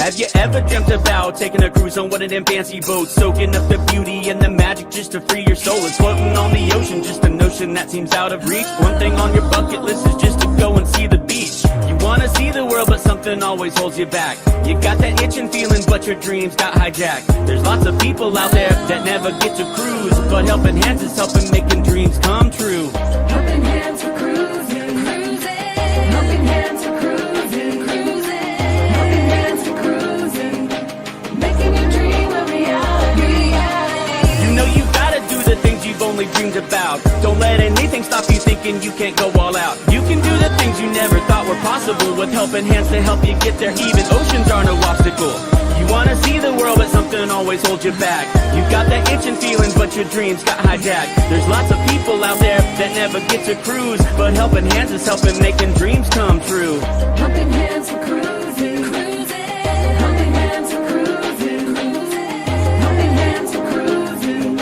Have you ever dreamt about taking a cruise on one of them fancy boats, soaking up the beauty and the magic just to free your soul, and floating on the ocean, just a notion that seems out of reach? One thing on your bucket list is just to go and see the beach. You wanna see the world, but something always holds you back. You got that itching feeling, but your dreams got hijacked. There's lots of people out there that never get to cruise, but helping hands is helping making dreams come true. Helping hands for cruising, cruising. Helping hands for cruising, cruising. Helping hands for cruising, making your dream a reality. You know you gotta do the things you've only dreamed about. Don't let anything stop you thinking you can't go all out. You can do the things you never thought were possible, with helping hands to help you get there. Even oceans are no obstacle. You wanna see the world, but something always holds you back. You got that itching feeling, but your dreams got hijacked. There's lots of people out there that never get to cruise, but helping hands is helping making dreams come true. Helping hands for cruising, cruising. Helping hands for cruising, cruising. Helping hands for cruising,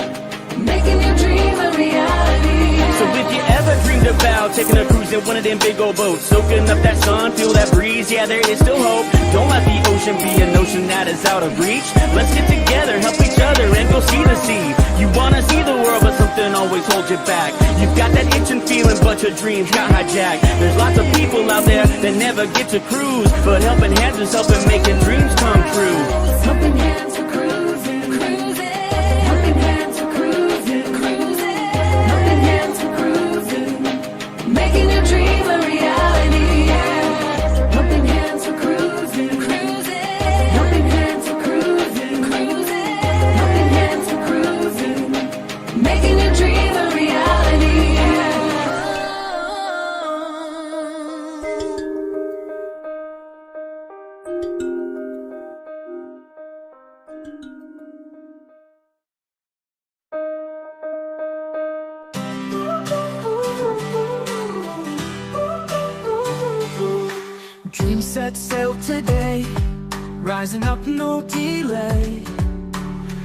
making your dream a reality. So if you ever dreamed about taking a cruise in one of them big old boats, soaking up that sun, feel that breeze, yeah, there is still hope. Don't let the ocean be a notion that is out of reach. Let's get together, help each other, and go see the sea. You wanna see the world, but something always holds you back. You've got that itching feeling, but your dreams got hijacked. There's lots of people out there that never get to cruise, but helping hands is helping making dreams come true. Helping hands for cruising, cruising. Helping hands for cruising, cruising. Helping hands for cruising, making your dream a reality. Helping hands for cruising, cruising. Helping hands for cruising, cruising. Helping hands for cruising, making your dream a reality. Dreams set sail today, rising up no delay.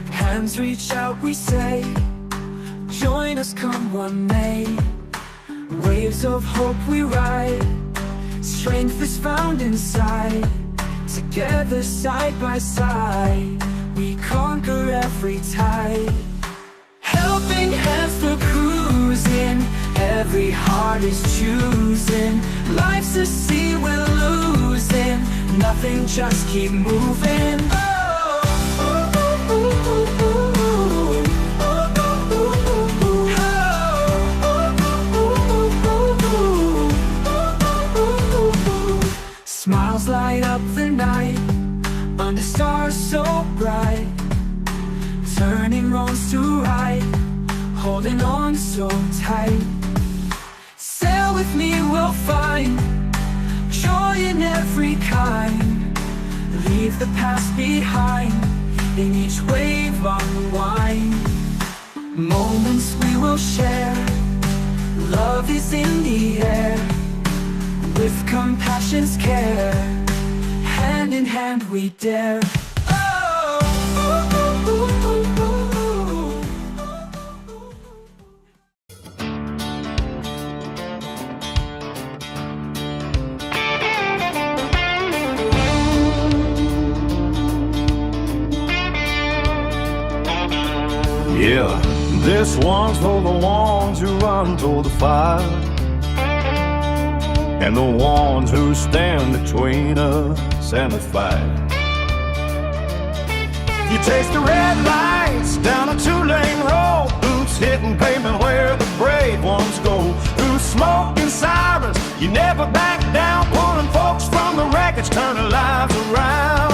Hands reach out, we say, join us come what may. Waves of hope we ride, strength is found inside. Together side by side, we conquer every tide. Helping hands for cruising, every heart is choosing. Life's a sea we're losing, nothing, just keep moving. Smiles light up the night, under stars so bright. Turning wrongs to right, holding on so tight. Sail with me, we'll find joy in every kind. Leave the past behind, in each wave unwind. Moments we will share, love is in the air. With compassion's care, hand in hand we dare. Yeah, this one's for the ones who run toward the fire, and the ones who stand between us and the fight. You taste the red lights down a two-lane road, boots hitting pavement where the brave ones go. Through smoke and sirens, you never back down, pulling folks from the wreckage, turning lives around.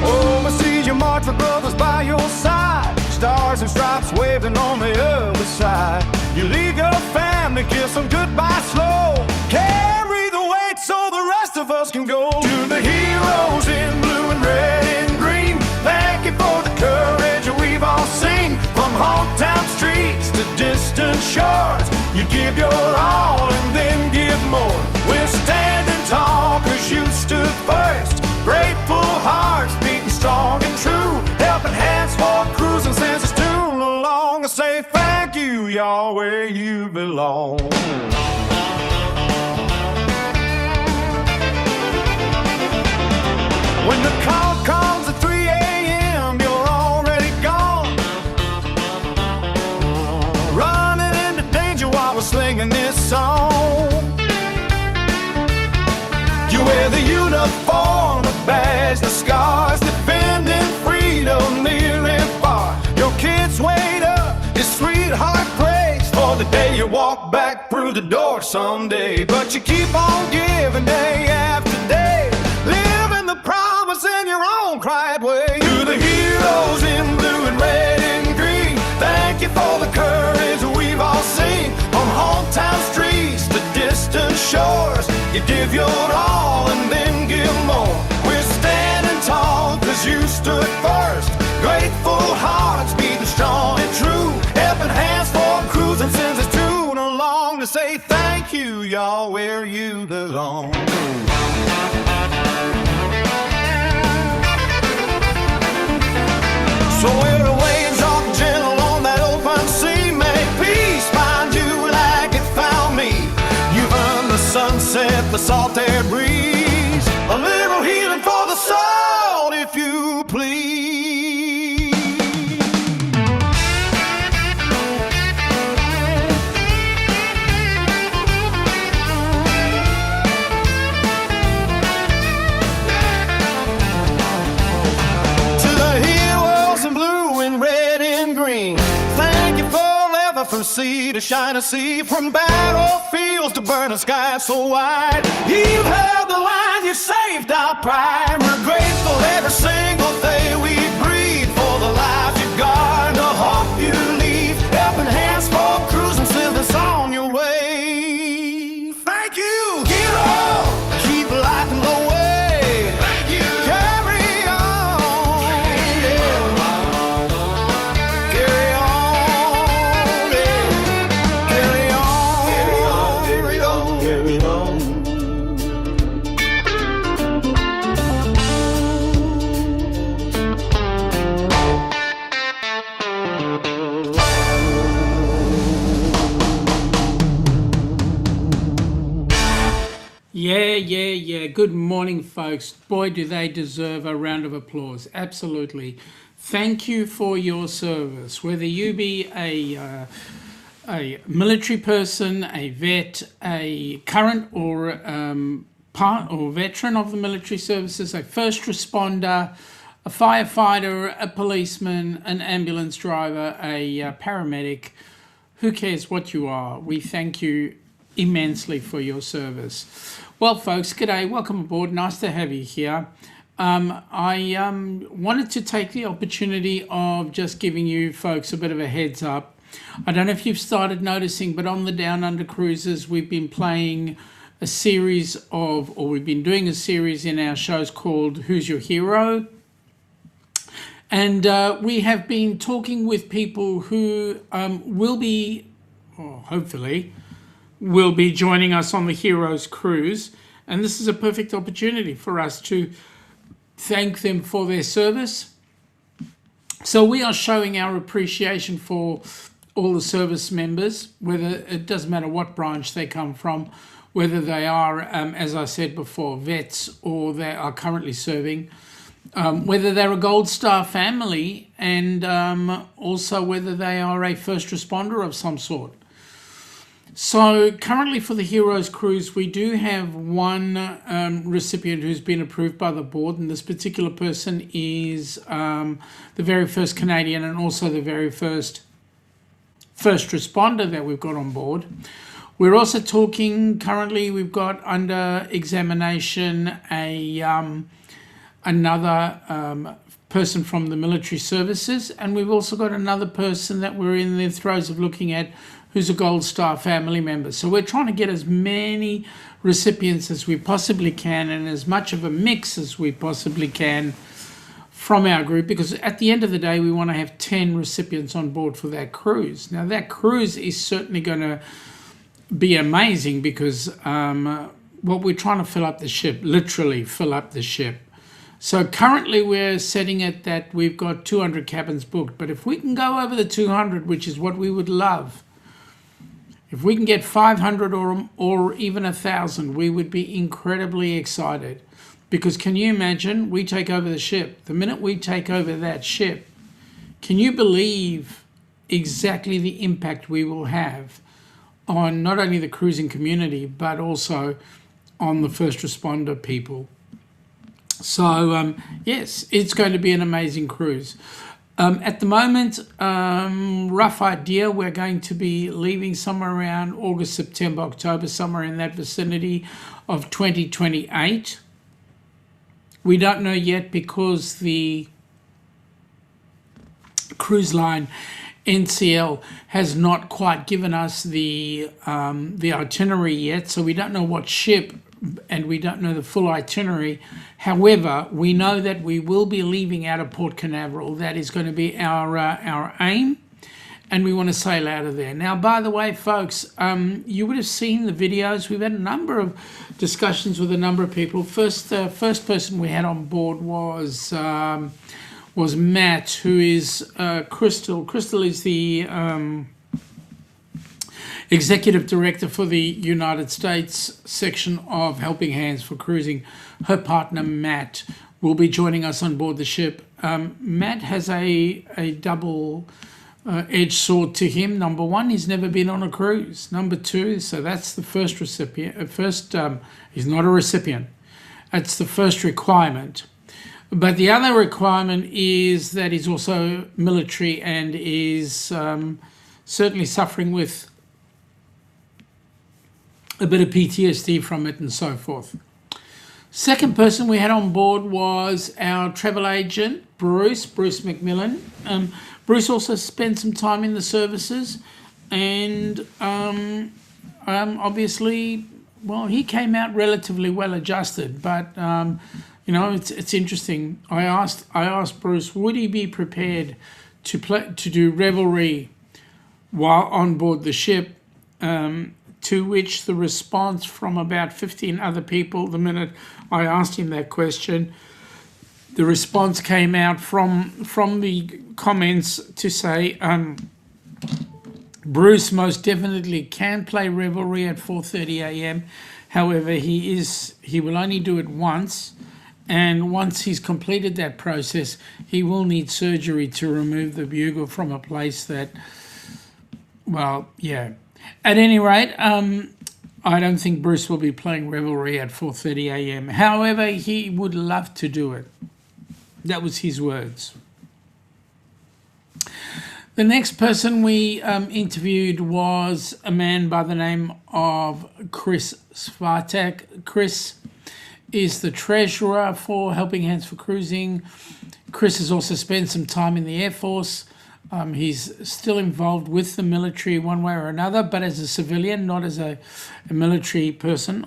Oh, I see you march with brothers by your side, stars and stripes waving on the other side. You leave your family, kiss them goodbye slow, carry the weight so the rest of us can go. To the heroes in blue and red and green, thank you for the courage we've all seen. From hometown streets to distant shores, you give your all and then give more. We're standing tall cause you stood first, grateful hearts beating strong and true, helping hands for cruising since it's too long. I say thank you, y'all, where you belong. The call comes at 3 a.m., you're already gone, running into danger while we're singing this song. You wear the uniform, the badge, the scars, defending freedom nearly far. Your kids wait up, your sweetheart prays for the day you walk back through the door someday. But you keep on giving day after day, living the promise in your own quiet way. To the heroes in blue and red and green, thank you for the courage we've all seen. On hometown streets to distant shores, you give your all and then give more. We're standing tall cause you stood first, grateful hearts beating strong and true, helping hands for crews and sends us tune along to say thank you, y'all, where you belong. So where the waves are gentle on that open sea, may peace find you like it found me. You've earned the sunset, the salt air breeze, a little healing for the soul, if you please. From sea to shining sea, from battlefields to burning skies so wide, you held the line, you saved our pride. We're grateful every single day we breathe for the lives you guard, the hope you leave, helping hands for crews and service on your way. Thank you, hero, keep lighting the way. Thank you, carry on, yeah. Carry on. Yeah. Good morning, folks. Boy, do they deserve a round of applause. Absolutely. Thank you for your service. Whether you be a military person, a vet, a current or part or veteran of the military services, a first responder, a firefighter, a policeman, an ambulance driver, a paramedic, who cares what you are? We thank you immensely for your service. Well, folks, g'day, welcome aboard. Nice to have you here. I wanted to take the opportunity of just giving you folks a bit of a heads up. I don't know if you've started noticing, but on the Down Under cruises, we've been playing a series of, or we've been doing a series in our shows called Who's Your Hero? And we have been talking with people who will be, or hopefully, will be joining us on the Heroes Cruise. And this is a perfect opportunity for us to thank them for their service. So we are showing our appreciation for all the service members, whether it doesn't matter what branch they come from, whether they are, as I said before, vets or they are currently serving, whether they're a Gold Star family, and also whether they are a first responder of some sort. So currently for the Heroes Cruise, we do have one recipient who's been approved by the board, and this particular person is the very first Canadian and also the very first responder that we've got on board. We're also talking, currently we've got under examination another person from the military services, and we've also got another person that we're in the throes of looking at who's a Gold Star family member. So we're trying to get as many recipients as we possibly can and as much of a mix as we possibly can from our group, because at the end of the day, we want to have 10 recipients on board for that cruise. Now, that cruise is certainly going to be amazing because what we're trying to fill up the ship, literally fill up the ship. So currently we're setting it that we've got 200 cabins booked, but if we can go over the 200, which is what we would love, if we can get 500 or even 1,000, we would be incredibly excited, Because can you imagine, we take over the ship. The minute we take over that ship, can you believe exactly the impact we will have on not only the cruising community, but also on the first responder people? So, yes, it's going to be an amazing cruise. At the moment, rough idea, we're going to be leaving somewhere around August, September, October, somewhere in that vicinity of 2028. We don't know yet because the cruise line NCL has not quite given us the itinerary yet, so we don't know what ship and we don't know the full itinerary. However, we know that we will be leaving out of Port Canaveral. That is going to be our aim, and we want to sail out of there. Now, by the way, folks, you would have seen the videos. We've had a number of discussions with a number of people. First person we had on board was Matt, who is Crystal. Crystal is the Executive Director for the United States section of Helping Hands for Cruising. Her partner, Matt, will be joining us on board the ship. Matt has a double edged sword to him. Number one, he's never been on a cruise. Number two, so that's the first recipient. He's not a recipient. That's the first requirement. But the other requirement is that he's also military and is certainly suffering with a bit of PTSD from it and so forth. Second person we had on board was our travel agent, Bruce McMillan. Bruce also spent some time in the services, and obviously, well, he came out relatively well adjusted, but you know, it's interesting. I asked Bruce, would he be prepared to do revelry while on board the ship? To which the response from about 15 other people, the minute I asked him that question, the response came out from the comments to say, Bruce most definitely can play revelry at 4:30 a.m. However, he will only do it once, and once he's completed that process, he will need surgery to remove the bugle from a place that, well, yeah. At any rate, I don't think Bruce will be playing revelry at 4:30 a.m. However, he would love to do it. That was his words. The next person we interviewed was a man by the name of Chris Svatek. Chris is the treasurer for Helping Hands for Cruising. Chris has also spent some time in the Air Force. He's still involved with the military one way or another, but as a civilian, not as a military person.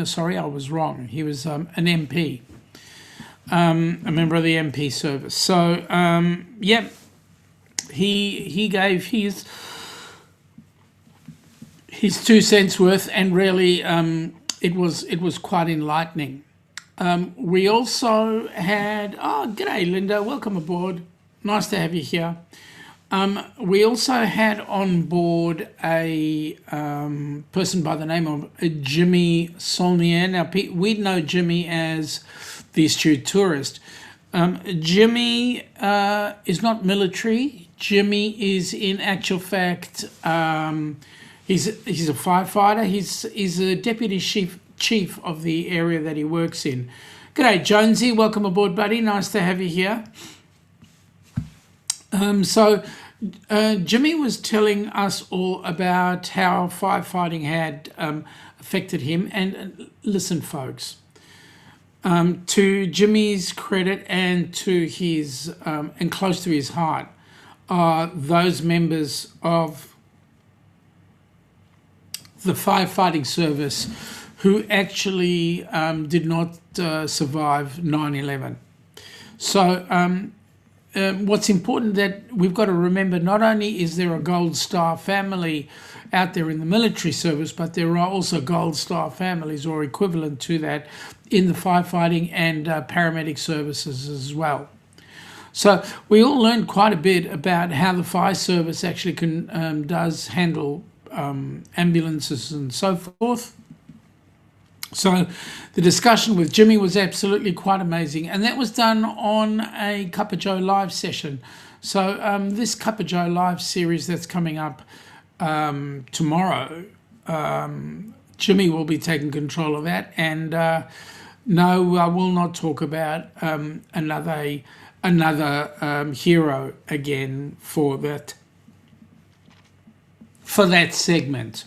Sorry, I was wrong. He was an MP, a member of the MP service. So, yeah, he gave his 2 cents worth, and really, it was quite enlightening. We also had, g'day Linda, welcome aboard. Nice to have you here. We also had on board a person by the name of Jimmy Saulnier. Now, we know Jimmy as the astute tourist. Jimmy is not military. Jimmy is, in actual fact, he's a firefighter. He's a deputy chief of the area that he works in. G'day, Jonesy. Welcome aboard, buddy. Nice to have you here. So Jimmy was telling us all about how firefighting had affected him. And listen, folks, to Jimmy's credit and to his and close to his heart are those members of the firefighting service who actually did not survive 9/11. So what's important that we've got to remember, not only is there a Gold Star family out there in the military service, but there are also Gold Star families or equivalent to that in the firefighting and paramedic services as well. So we all learned quite a bit about how the fire service actually does handle ambulances and so forth. So the discussion with Jimmy was absolutely quite amazing, and that was done on a Cup of Joe live session. So this Cup of Joe live series that's coming up tomorrow, Jimmy will be taking control of that, and no, I will not talk about another hero again for that segment.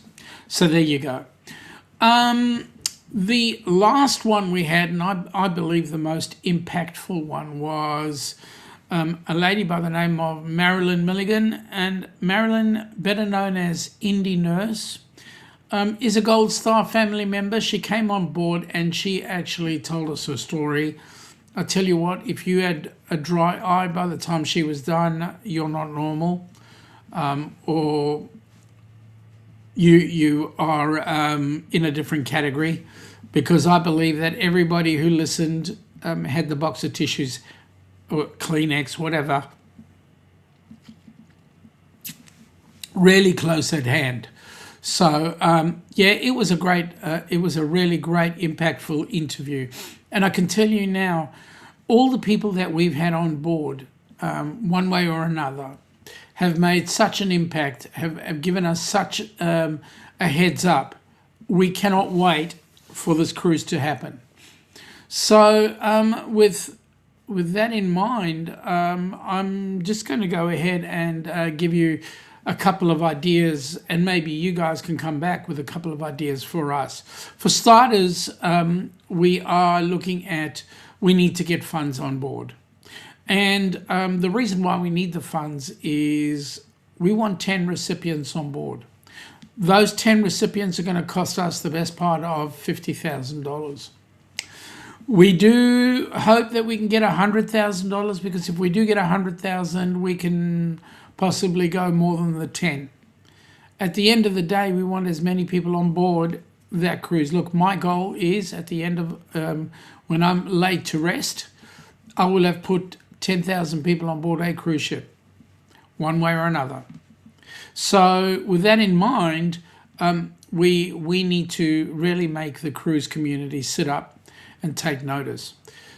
So there you go. The last one we had, and I believe the most impactful one, was a lady by the name of Marilyn Milligan. And Marilyn, better known as Indie Nurse, is a Gold Star family member. She came on board and she actually told us her story. I tell you what, if you had a dry eye by the time she was done, you're not normal, or you are in a different category, because I believe that everybody who listened had the box of tissues or Kleenex, whatever, really close at hand. So yeah, it was a really great, impactful interview. And I can tell you now, all the people that we've had on board, one way or another, have made such an impact, have given us such a heads up. We cannot wait for this cruise to happen. So with that in mind, I'm just going to go ahead and give you a couple of ideas, and maybe you guys can come back with a couple of ideas for us. For starters, we are looking at, we need to get funds on board. And the reason why we need the funds is we want 10 recipients on board. Those 10 recipients are going to cost us the best part of $50,000. We do hope that we can get $100,000, because if we do get $100,000, we can possibly go more than the 10. At the end of the day, we want as many people on board that cruise. Look, my goal is at the end of, when I'm laid to rest, I will have put 10,000 people on board a cruise ship, one way or another. So with that in mind, we need to really make the cruise community sit up and take notice.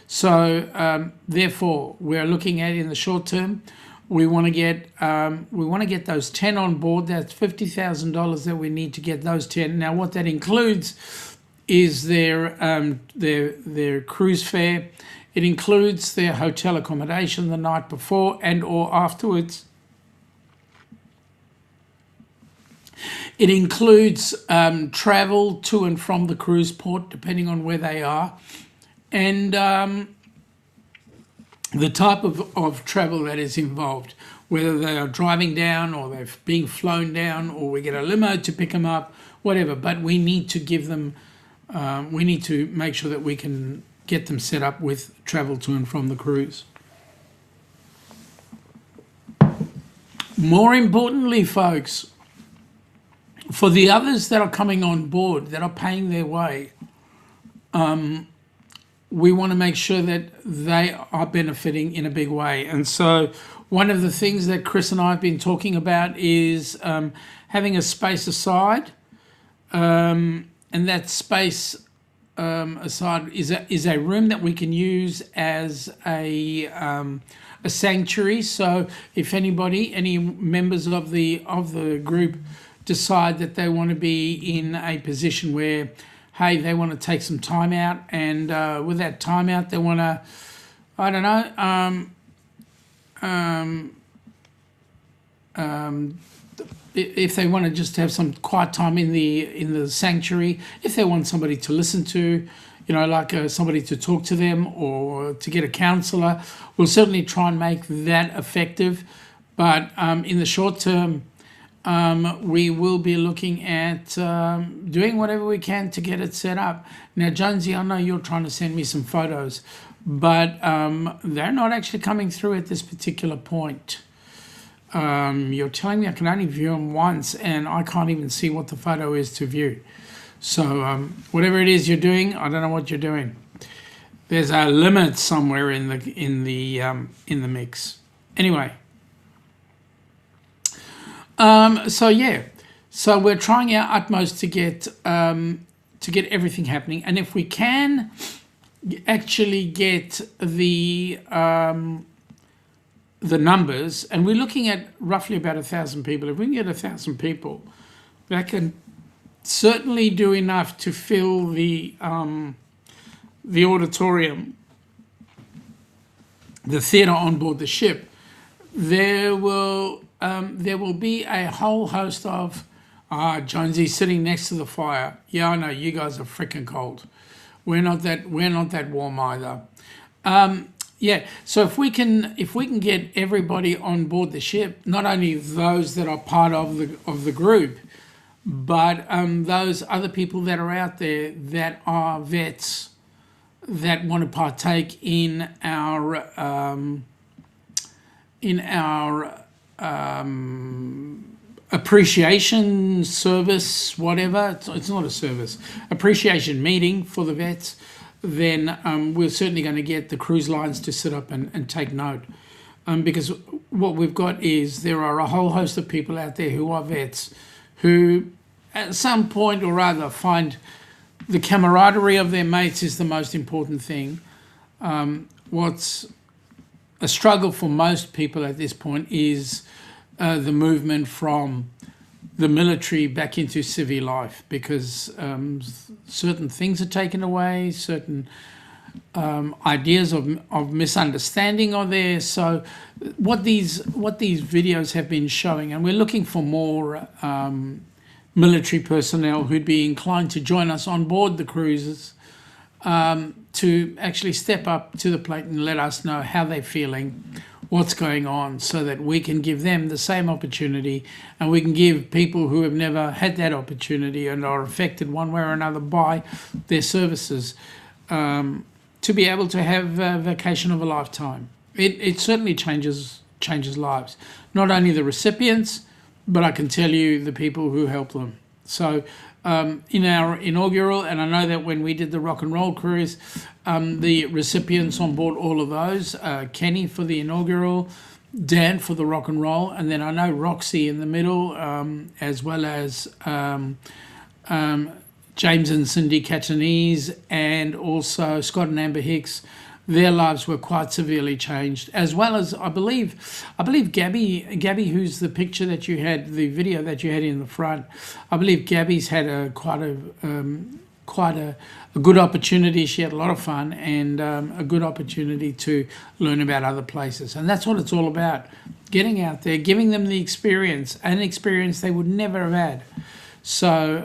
So therefore, we're looking at, in the short term, we want to get those 10 on board. That's $50,000 that we need to get those 10. Now, what that includes is their cruise fare. It includes their hotel accommodation the night before and or afterwards. It includes travel to and from the cruise port, depending on where they are, and the type of travel that is involved, whether they are driving down or they're being flown down, or we get a limo to pick them up, whatever. But we need to give them, we need to make sure that we can get them set up with travel to and from the cruise. More importantly, folks, for the others that are coming on board, that are paying their way, we want to make sure that they are benefiting in a big way. And so one of the things that Chris and I have been talking about is having a space aside, and that space aside is a room that we can use as a sanctuary. So if any members of the group decide that they want to be in a position where, hey, they want to take some time out, and with that time out, they want to, I don't know, if they want to just have some quiet time in the sanctuary, if they want somebody to listen to, like somebody to talk to them or to get a counsellor, we'll certainly try and make that effective. But in the short term, we will be looking at doing whatever we can to get it set up. Now, Jonesy, I know you're trying to send me some photos, but they're not actually coming through at this particular point. You're telling me I can only view them once, and I can't even see what the photo is to view. So whatever it is you're doing, I don't know what you're doing. There's a limit somewhere in the mix. Anyway. So yeah, so we're trying our utmost to get to get everything happening. And if we can actually get the numbers, and we're looking at roughly about 1,000 people. If we can get 1,000 people, that can certainly do enough to fill the auditorium, the theatre on board the ship. There will be a whole host of Jonesy sitting next to the fire. Yeah, I know you guys are freaking cold. We're not that warm either. Yeah, so if we can get everybody on board the ship, not only those that are part of the group, but those other people that are out there that are vets that want to partake in our appreciation service, whatever. It's not a service, appreciation meeting for the vets. Then we're certainly going to get the cruise lines to sit up and take note, because what we've got is there are a whole host of people out there who are vets who at some point or other find the camaraderie of their mates is the most important thing. What's a struggle for most people at this point is the movement from the military back into civil life, because certain things are taken away, certain ideas of misunderstanding are there. So what these videos have been showing, and we're looking for more military personnel who'd be inclined to join us on board the cruises, to actually step up to the plate and let us know how they're feeling, what's going on, so that we can give them the same opportunity, and we can give people who have never had that opportunity and are affected one way or another by their services, to be able to have a vacation of a lifetime. It certainly changes lives, not only the recipients, but I can tell you the people who help them. So in our inaugural, and I know that when we did the rock and roll cruise, the recipients on board all of those, Kenny for the inaugural, Dan for the rock and roll, and then I know Roxy in the middle, as well as James and Cindy Catanese, and also Scott and Amber Hicks. Their lives were quite severely changed, as well as I believe Gabby, who's the picture that you had, the video that you had in the front. I believe Gabby's had quite a good opportunity. She had a lot of fun and a good opportunity to learn about other places, and that's what it's all about: getting out there, giving them the experience, an experience they would never have had. So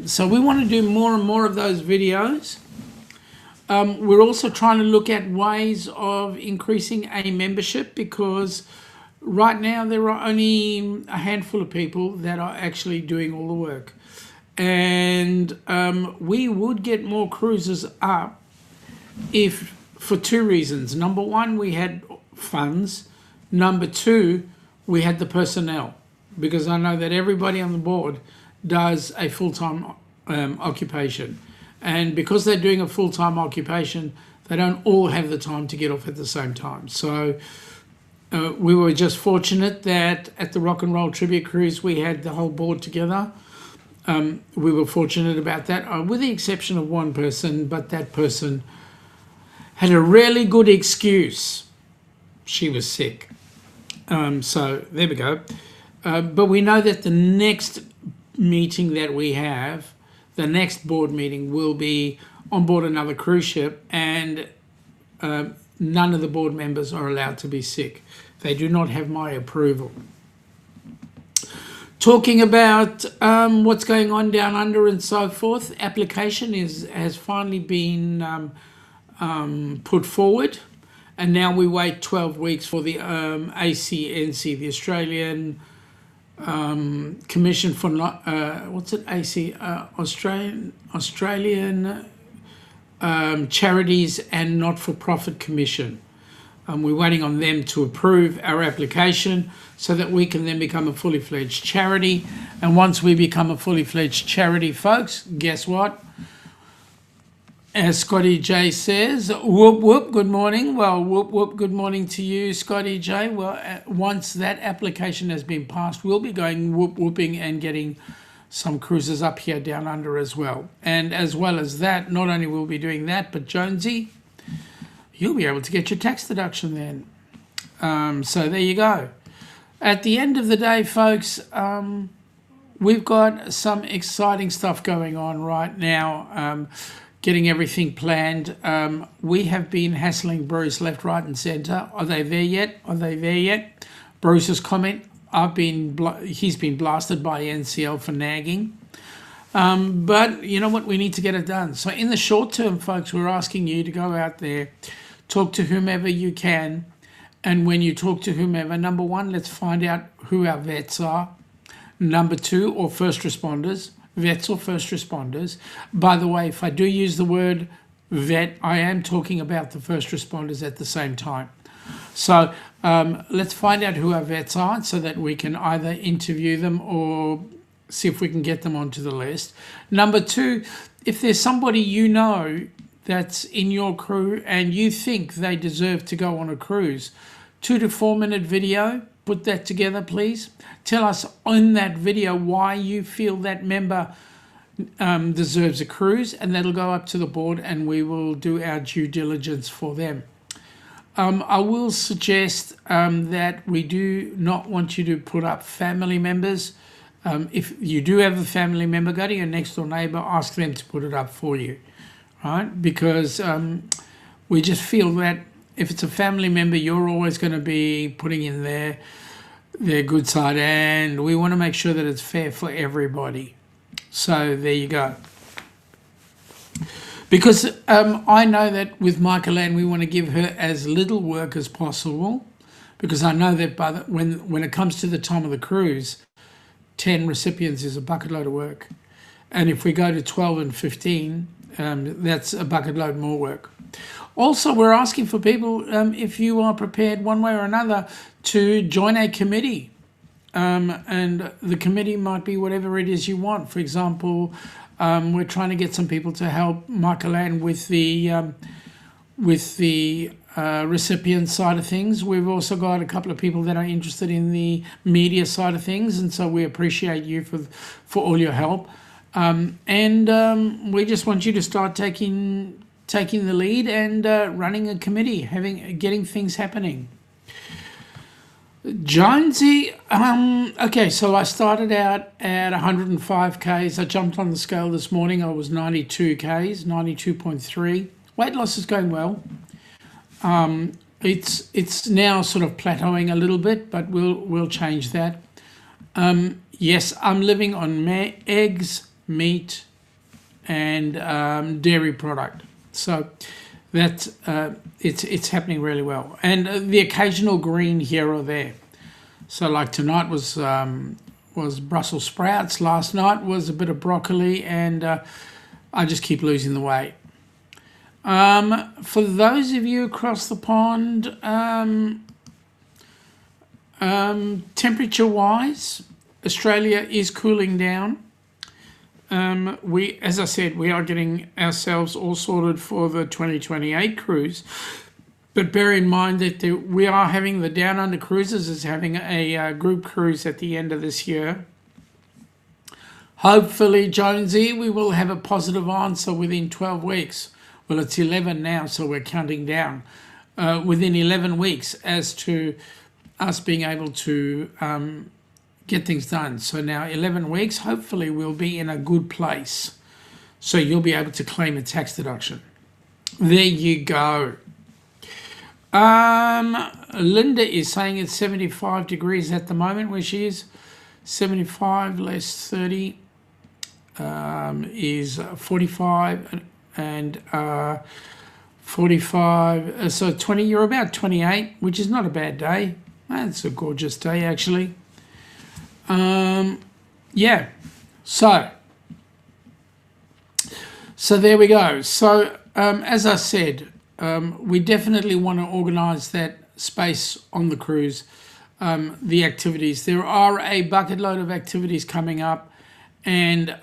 so we want to do more and more of those videos. We're also trying to look at ways of increasing a membership, because right now there are only a handful of people that are actually doing all the work. And we would get more cruises up if, for two reasons. Number one, we had funds. Number two, we had the personnel, because I know that everybody on the board does a full-time occupation. And because they're doing a full-time occupation, they don't all have the time to get off at the same time. So we were just fortunate that at the Rock and Roll Tribute Cruise, we had the whole board together. We were fortunate about that, with the exception of one person, but that person had a really good excuse. She was sick. So there we go. But we know that the next meeting that we have, the next board meeting, will be on board another cruise ship, and none of the board members are allowed to be sick. They do not have my approval. Talking about what's going on down under and so forth, application has finally been put forward, and now we wait 12 weeks for the ACNC, the Australian Commission for Australian Charities and Not-for-Profit Commission. We're waiting on them to approve our application so that we can then become a fully fledged charity. And once we become a fully fledged charity, folks, guess what? As Scotty J says, whoop whoop, good morning. Well, whoop whoop, good morning to you, Scotty J. Well, once that application has been passed, we'll be going whoop whooping and getting some cruises up here down under as well. And as well as that, not only will we be doing that, but Jonesy, you'll be able to get your tax deduction then. So there you go. At the end of the day, folks, we've got some exciting stuff going on right now, getting everything planned. We have been hassling Bruce left, right and centre. Are they there yet? Are they there yet? Bruce's comment, he's been blasted by NCL for nagging. But you know what? We need to get it done. So in the short term, folks, we're asking you to go out there, talk to whomever you can. And when you talk to whomever, number one, let's find out who our vets are. Number two, or first responders, vets or first responders. By the way, if I do use the word vet, I am talking about the first responders at the same time. So let's find out who our vets are so that we can either interview them or see if we can get them onto the list. Number two, if there's somebody you know that's in your crew and you think they deserve to go on a cruise, 2 to 4 minute video, put that together, please. Tell us on that video why you feel that member deserves a cruise, and that'll go up to the board and we will do our due diligence for them. I will suggest that we do not want you to put up family members. If you do have a family member, go to your next door neighbour, ask them to put it up for you, right? Because we just feel that if it's a family member, you're always going to be putting in their good side, and we want to make sure that it's fair for everybody. So there you go. Because I know that with Michael Ann, we want to give her as little work as possible, because I know that when it comes to the time of the cruise, 10 recipients is a bucket load of work. And if we go to 12 and 15, that's a bucket load more work. Also, we're asking for people, if you are prepared one way or another to join a committee. And the committee might be whatever it is you want. For example, we're trying to get some people to help Michael Ann with the recipient side of things. We've also got a couple of people that are interested in the media side of things, and so we appreciate you for all your help. We just want you to start taking the lead and running a committee, getting things happening. Jonesy, okay, so I started out at 105 Ks. I jumped on the scale this morning. I was 92 Ks, 92.3. Weight loss is going well. It's now sort of plateauing a little bit, but we'll change that. Yes, I'm living on eggs, meat, and dairy product. So that it's happening really well, and the occasional green here or there. So like tonight was Brussels sprouts. Last night was a bit of broccoli, and I just keep losing the weight. For those of you across the pond, temperature-wise, Australia is cooling down. As I said, we are getting ourselves all sorted for the 2028 cruise. But bear in mind that we are having the Down Under Cruises is having a group cruise at the end of this year. Hopefully, Jonesy, we will have a positive answer within 12 weeks. Well, it's 11 now, so we're counting down. Within 11 weeks as to us being able to get things done. So now 11 weeks, hopefully we'll be in a good place. So you'll be able to claim a tax deduction. There you go. Linda is saying it's 75 degrees at the moment where she is. 75 less 30 is 45, and 45, so 20, you're about 28, which is not a bad day. That's a gorgeous day, actually. Yeah, so there we go. So as I said, we definitely want to organise that space on the cruise, the activities. There are a bucket load of activities coming up, and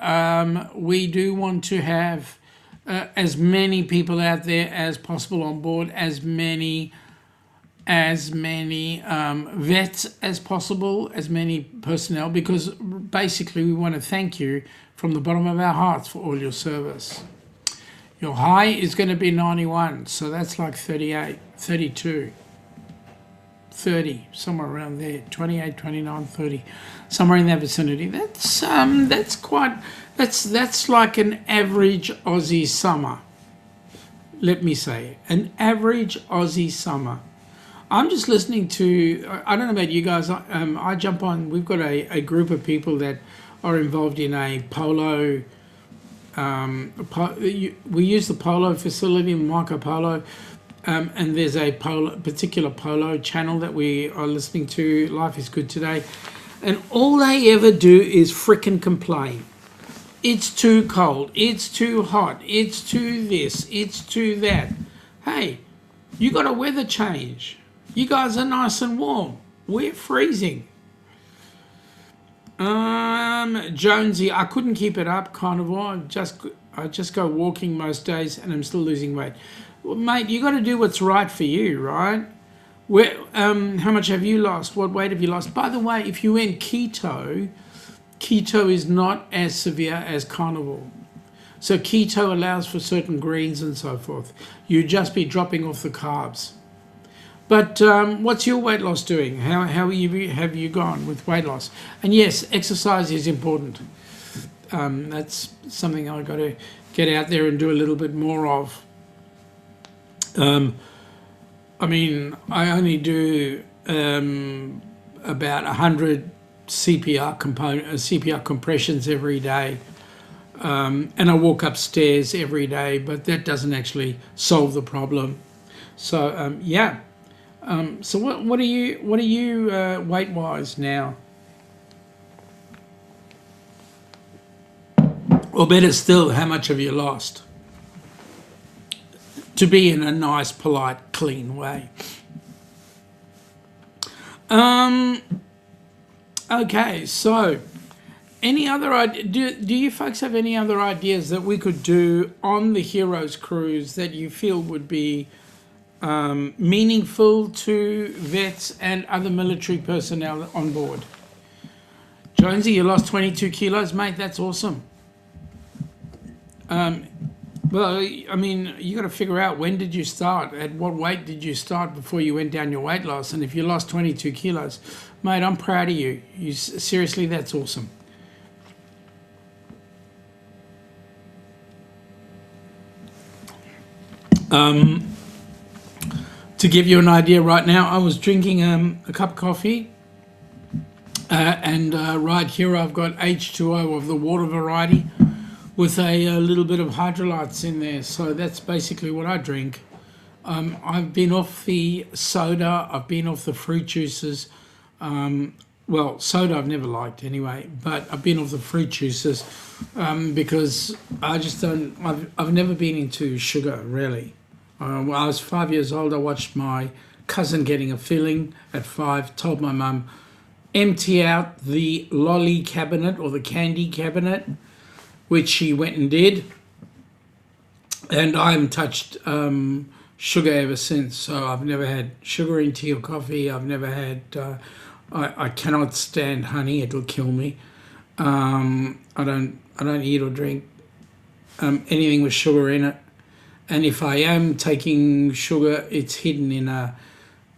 we do want to have as many people out there as possible on board, as many as many vets as possible, as many personnel, because basically we want to thank you from the bottom of our hearts for all your service. Your high is going to be 91, so that's like 38, 32, 30, somewhere around there, 28, 29, 30, somewhere in that vicinity. That's like an average Aussie summer. Let me say, an average Aussie summer. I'm just listening to, I don't know about you guys, I jump on, we've got a group of people that are involved in a polo, we use the polo facility in Marco Polo, and there's a particular polo channel that we are listening to, Life is Good Today, and all they ever do is frickin' complain. It's too cold, it's too hot, it's too this, it's too that. Hey, you got a weather change. You guys are nice and warm. We're freezing. Jonesy, I couldn't keep it up, carnivore. I just go walking most days and I'm still losing weight. Well, mate, you got to do what's right for you, right? How much have you lost? What weight have you lost? By the way, if you went keto is not as severe as carnivore. So keto allows for certain greens and so forth. You'd just be dropping off the carbs. But what's your weight loss doing? How have you gone with weight loss? And yes, exercise is important. That's something I've got to get out there and do a little bit more of. I mean, I only do about 100 CPR compressions every day. And I walk upstairs every day, but that doesn't actually solve the problem. So, yeah. So what are you weight-wise now? Or better still, how much have you lost? To be in a nice, polite, clean way. Okay, so any other do you folks have any other ideas that we could do on the Heroes Cruise that you feel would be meaningful to vets and other military personnel on board? Jonesy, you lost 22 kilos, mate. That's awesome. Well, I mean, you got to figure out, when did you start? At what weight did you start before you went down your weight loss? And if you lost 22 kilos, mate, I'm proud of you. Seriously, that's awesome. To give you an idea right now, I was drinking a cup of coffee, and right here I've got H2O of the water variety with a little bit of hydrolytes in there. So that's basically what I drink. I've been off the soda, I've been off the fruit juices. Well, soda I've never liked anyway, but I've been off the fruit juices because I just don't, I've never been into sugar, really. When I was 5 years old, I watched my cousin getting a filling at 5, told my mum, empty out the lolly cabinet or the candy cabinet, which she went and did. And I haven't touched sugar ever since. So I've never had sugar in tea or coffee. I've never had, I cannot stand honey, it'll kill me. I don't eat or drink anything with sugar in it. And if I am taking sugar, it's hidden in a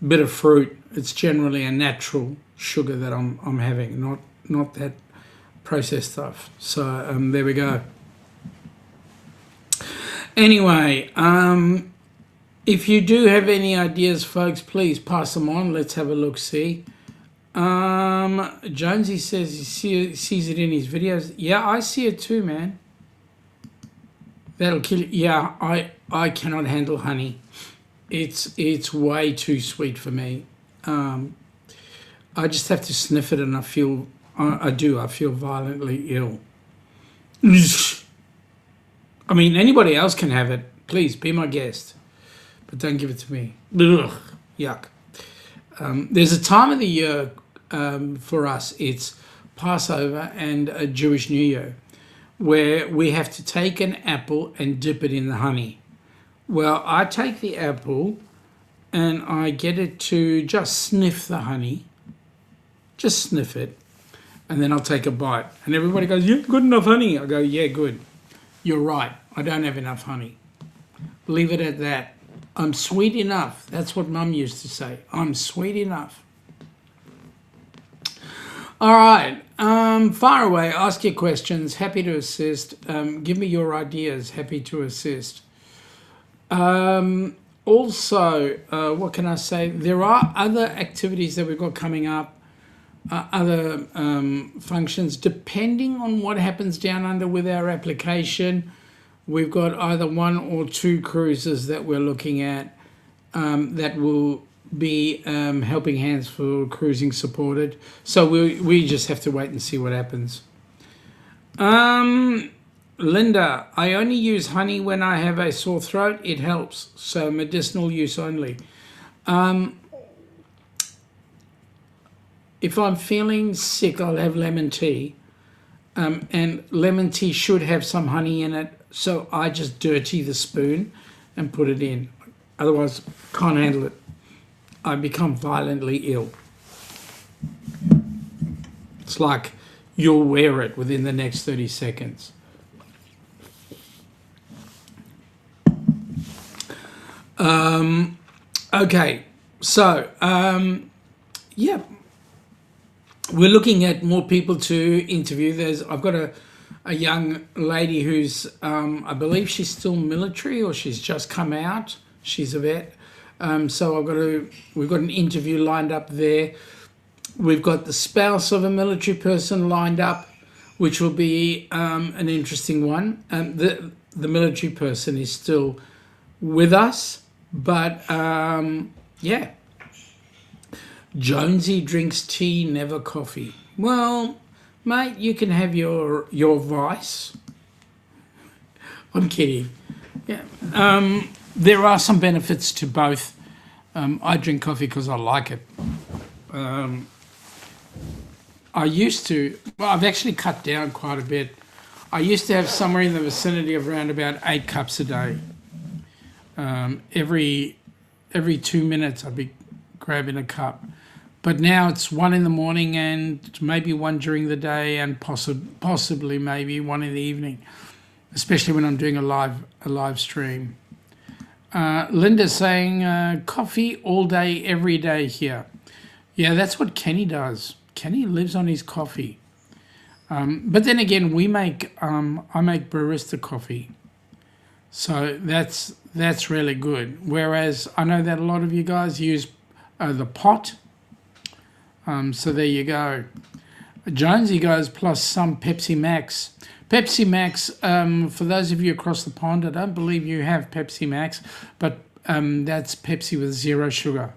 bit of fruit. It's generally a natural sugar that I'm having, not that processed stuff. So there we go. Anyway, if you do have any ideas, folks, please pass them on. Let's have a look-see. Jonesy says he sees it in his videos. Yeah, I see it too, man. That'll kill you. Yeah, I cannot handle honey. It's way too sweet for me. I just have to sniff it and I feel violently ill. I mean, anybody else can have it. Please, be my guest. But don't give it to me. Ugh, yuck. There's a time of the year for us, it's Passover and a Jewish New Year, where we have to take an apple and dip it in the honey. Well, I take the apple and I get it to just sniff the honey, just sniff it, and then I'll take a bite. And everybody goes, "Yeah, good enough honey." I go, "Yeah, good. You're right. I don't have enough honey. Leave it at that. I'm sweet enough." That's what Mum used to say. I'm sweet enough. All right. Fire away. Ask your questions. Happy to assist. Give me your ideas. Happy to assist. Also, what can I say? There are other activities that we've got coming up, other functions, depending on what happens down under with our application. We've got either 1 or 2 cruises that we're looking at that will be helping hands for cruising supported. So we just have to wait and see what happens. Linda, I only use honey when I have a sore throat. It helps. So medicinal use only. If I'm feeling sick, I'll have lemon tea. And lemon tea should have some honey in it. So I just dirty the spoon and put it in. Otherwise, can't handle it. I become violently ill. It's like you'll wear it within the next 30 seconds. Okay, so, yeah, we're looking at more people to interview. I've got a young lady who's, I believe she's still military or she's just come out. She's a vet. So we've got an interview lined up there. We've got the spouse of a military person lined up, which will be an interesting one. The military person is still with us, but yeah. Jonesy drinks tea, never coffee. Well, mate, you can have your vice. I'm kidding. Yeah. There are some benefits to both. I drink coffee because I like it. I used to, well, I've actually cut down quite a bit. I used to have somewhere in the vicinity of around about 8 cups a day. Every 2 minutes I'd be grabbing a cup. But now it's 1 in the morning and maybe 1 during the day and possibly maybe 1 in the evening, especially when I'm doing a live stream. Linda's saying coffee all day, every day here. Yeah, that's what Kenny does. Kenny lives on his coffee. But then again, I make barista coffee. So that's really good. Whereas I know that a lot of you guys use the pot. So there you go. Jonesy goes plus some Pepsi Max. Pepsi Max, for those of you across the pond, I don't believe you have Pepsi Max, but that's Pepsi with 0 sugar.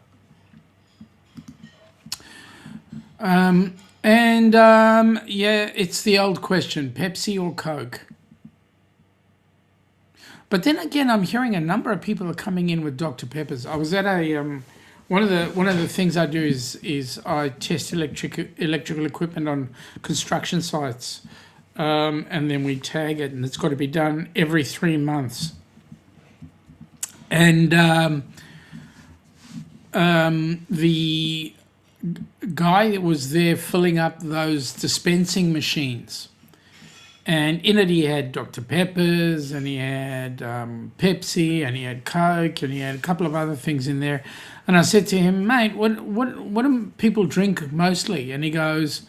Yeah, it's the old question, Pepsi or Coke? But then again, I'm hearing a number of people are coming in with Dr. Peppers. I was at a one of the things I do is I test electrical equipment on construction sites, and then we tag it, and it's got to be done every 3 months. And the guy that was there filling up those dispensing machines, and in it he had Dr. Peppers, and he had Pepsi, and he had Coke, and he had a couple of other things in there. And I said to him, mate, what do people drink mostly? And he goes,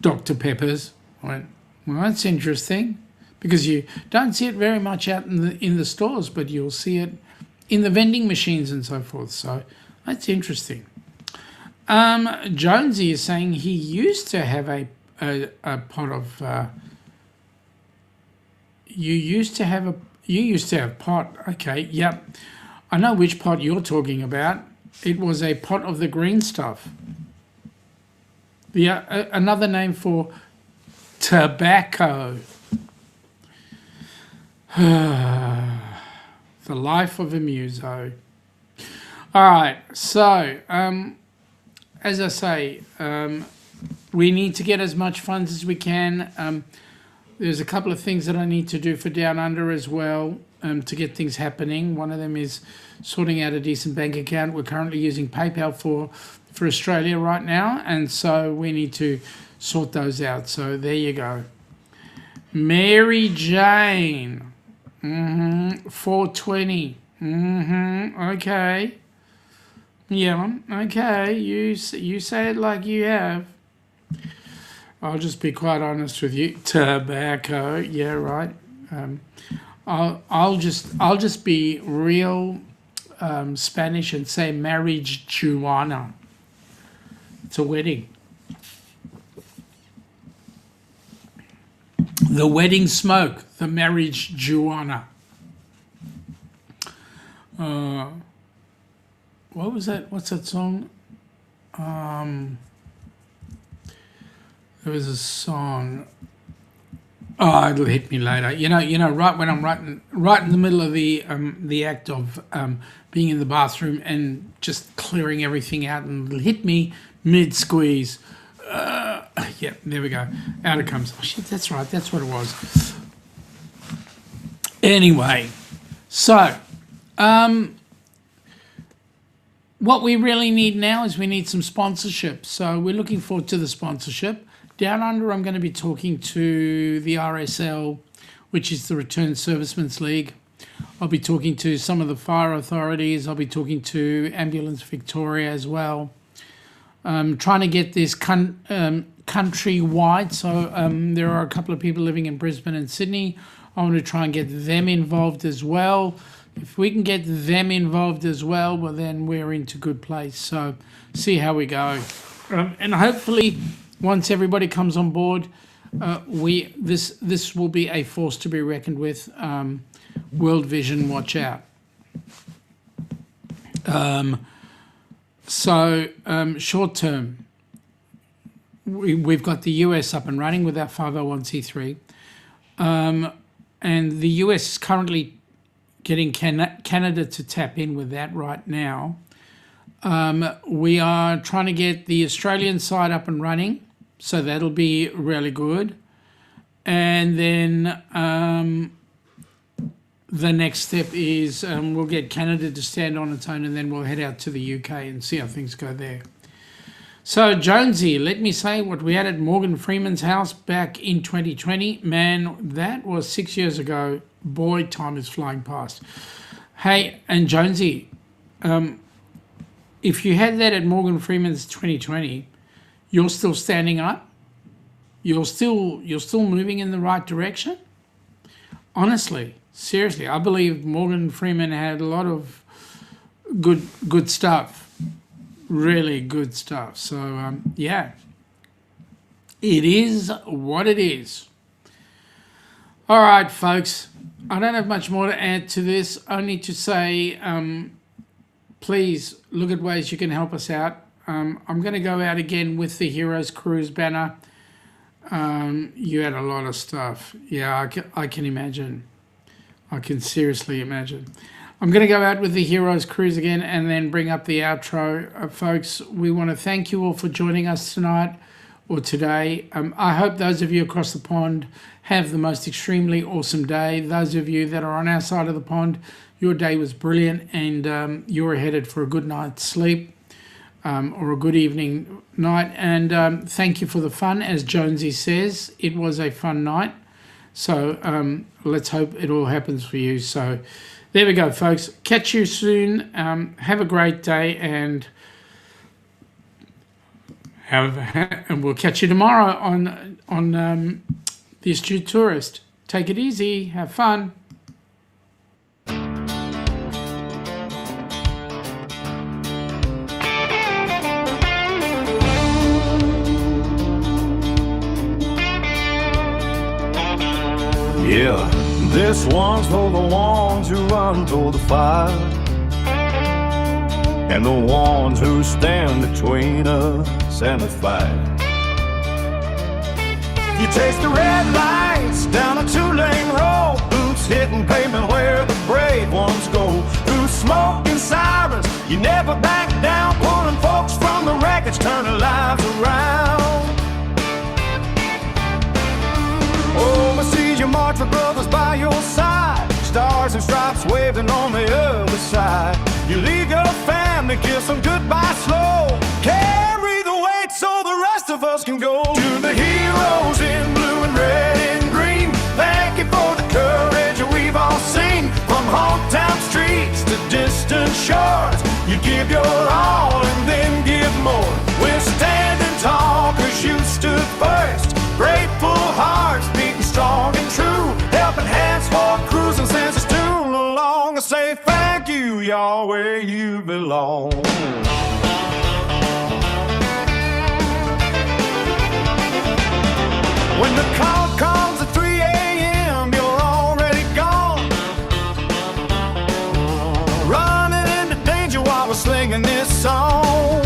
Dr. Peppers. I went, well, that's interesting, because you don't see it very much out in the stores, but you'll see it in the vending machines and so forth. So that's interesting. Jonesy is saying he used to have a pot of. You used to have pot. Okay, yep. I know which pot you're talking about. It was a pot of the green stuff. Another name for tobacco. The life of a muso. All right, so as I say, we need to get as much funds as we can. There's a couple of things that I need to do for Down Under as well. to get things happening. One of them is sorting out a decent bank account. We're currently using PayPal for Australia right now, and so we need to sort those out. So there you go. Mary Jane, 420. Okay. Yeah, okay. You say it like you have. I'll just be quite honest with you. Tobacco. Yeah, right. I'll just be real Spanish and say marriage Juana. It's a wedding. The wedding smoke, the marriage Juana. What was that? What's that song? There was a song. Oh, it'll hit me later. You know, right when I'm right in the middle of the act of being in the bathroom and just clearing everything out, and it'll hit me mid-squeeze. Yeah, there we go. Out it comes. Oh, shit, that's right. That's what it was. Anyway, so what we really need now is we need some sponsorship. So we're looking forward to the sponsorship. Down Under, I'm going to be talking to the RSL, which is the Returned Servicemen's League. I'll be talking to some of the fire authorities. I'll be talking to Ambulance Victoria as well. Trying to get this countrywide. So there are a couple of people living in Brisbane and Sydney. I want to try and get them involved as well. If we can get them involved as well, well, then we're into good place. So see how we go. And hopefully, once everybody comes on board, this will be a force to be reckoned with. World Vision, watch out. So short term, we've got the U.S. up and running with our 501c3. And the U.S. is currently getting Canada to tap in with that right now. We are trying to get the Australian side up and running, so that'll be really good. And then the next step is we'll get Canada to stand on its own, and then we'll head out to the UK and see how things go there. So, Jonesy, let me say what we had at Morgan Freeman's house back in 2020. Man, that was 6 years ago. Boy, time is flying past. Hey, and Jonesy, if you had that at Morgan Freeman's 2020, you're still standing up? You're still moving in the right direction? Honestly, seriously, I believe Morgan Freeman had a lot of good stuff. Really good stuff. So, yeah, it is what it is. All right, folks, I don't have much more to add to this, only to say, please look at ways you can help us out. I'm going to go out again with the Heroes Cruise banner. You had a lot of stuff. Yeah, I can imagine. I can seriously imagine. I'm going to go out with the Heroes Cruise again and then bring up the outro. Folks, we want to thank you all for joining us tonight or today. I hope those of you across the pond have the most extremely awesome day. Those of you that are on our side of the pond, your day was brilliant and you're headed for a good night's sleep or a good evening night. And thank you for the fun. As Jonesy says, it was a fun night. So let's hope it all happens for you. So there we go, folks. Catch you soon. Have a great day, and we'll catch you tomorrow on The Astute Tourist. Take it easy. Have fun. Yeah, this one's for the ones who run toward the fire and the ones who stand between us and the fight. You taste the red lights down a two-lane road, boots hitting pavement where the brave ones go. Through smoke and sirens, you never back down, pulling folks from the wreckage, turning lives around. Oh, I see you march with brothers by your side, stars Stars and stripes waving on the other side. You leave your family, kiss them goodbye slow. Carry the weight so the rest of us can go. To the heroes in blue and red and green, thank you for the courage we've all seen. From hometown streets to distant shores, you give your all and then give more. We're standing tall cause you stood first. Grateful hearts beating strong and true. Helping hands for cruising since it's too long. I say thank you, y'all, where you belong. When the call comes at 3 a.m., you're already gone. Running into danger while we're singing this song.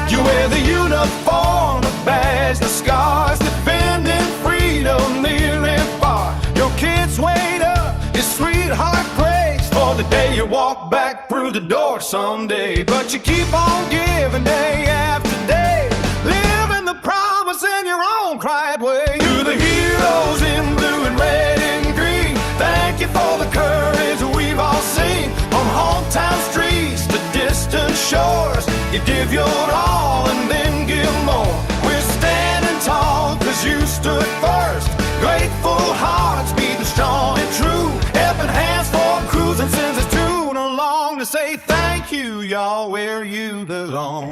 You wear the uniform, the badge, the scars, defending freedom near and far. Your kids wait up, your sweetheart prays for the day you walk back through the door someday. But you keep on giving day after day, living the promise in your own quiet way. To the heroes in blue and red and green, thank you for the courage we've all seen. On hometown streets to distant shores, you give your all and then give more. We're standing tall cause you stood first. Grateful hearts beating strong and true. Helping hands for cruising since it's too long. To say thank you, y'all, where you belong.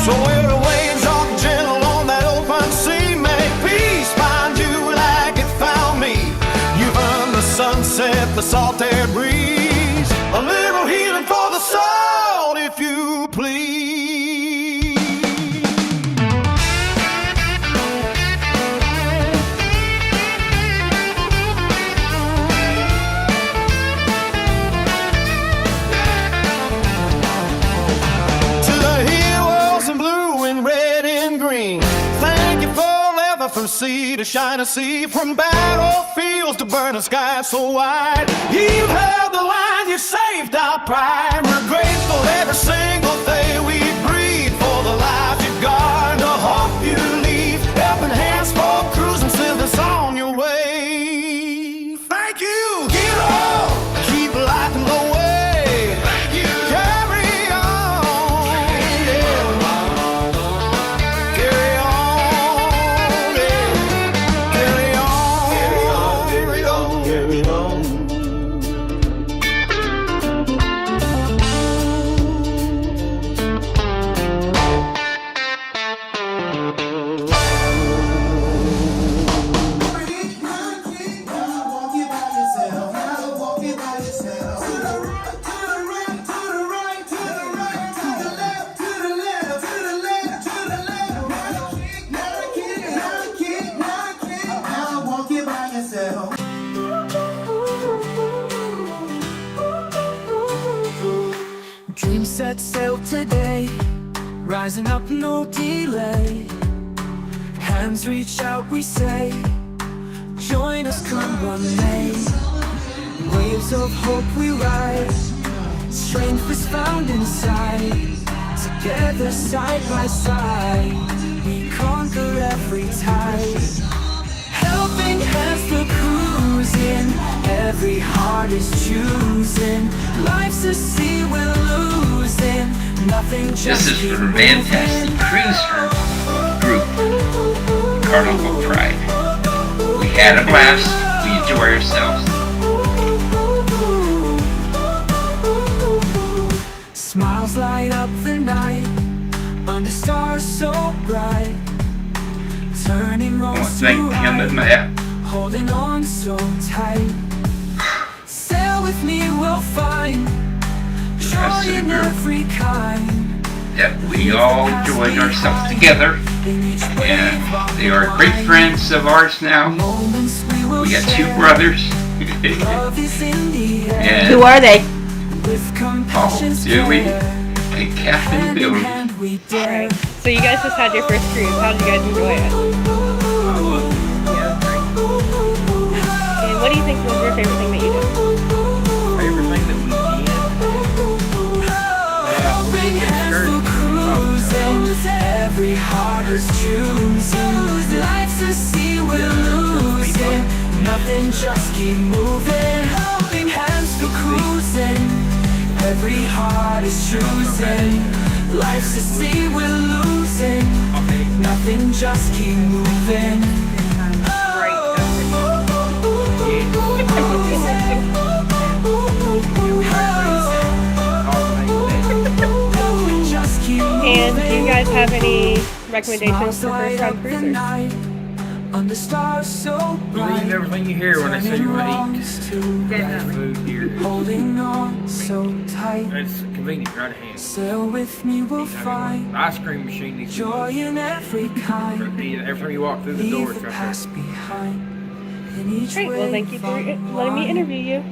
So where the waves are gentle on that open sea, may peace find you like it found me. You've earned the sunset, the salt air breeze, a little healing for the soul, if you please. To the heroes in blue and red and green, thank you forever from sea to shining sea, from battlefields to burning skies so wide. You've held the line, you saved our pride. We're grateful every single day we breathe for the life you guard, the hope you leave. Helping hands for cruising till it's on your way. Thank you, hero, keep lighting the way. Thank you, carry on, yeah. Carry on, yeah. Carry on, carry on, carry on. Dreams set sail today, rising up no delay. Hands reach out, we say, join us, come what may. Waves of hope we ride, strength is found inside. Together side by side, we conquer every tide. Helping hands for cruising, every heart is choosing. Life's a sea we're losing, nothing just This is from Fantastic Cruiser Group, Carnival Pride. We had a blast, we enjoy ourselves. Smiles light up the night, under stars so bright. Turning I want to roads to thank him and ride, Matt. holding on so tight. Sail with me, we'll find rest joy of the in group. every kind. That we all enjoyed ourselves together, and they are great friends of ours now. Moments we will We got two share. brothers, Love is in the air. and Who are they? With Paul, compassion's Dewey, care. and Captain Hand in Billy. hand we dare. So you guys just had your first cruise. How did you guys enjoy it? And what do you think was your favorite thing that you did? Favorite thing that we did? Helping hands for cruising, Every heart is choosing. Life's a sea, we're losing. Nothing, just keep moving. Holding hands, we're cruising. Every heart is choosing. Life's a sea, we're losing. Nothing, just keep moving. And do you guys have any recommendations for first-time cruisers? Under stars so Believe everything you hear when they say you eat. Food here. holding on so tight. It's convenient, right at hand. Sail with me, we'll find The ice cream machine needs joy in every kind. every time you walk through the door, Leave it's the right past behind. In each Great, well thank you for letting me interview you.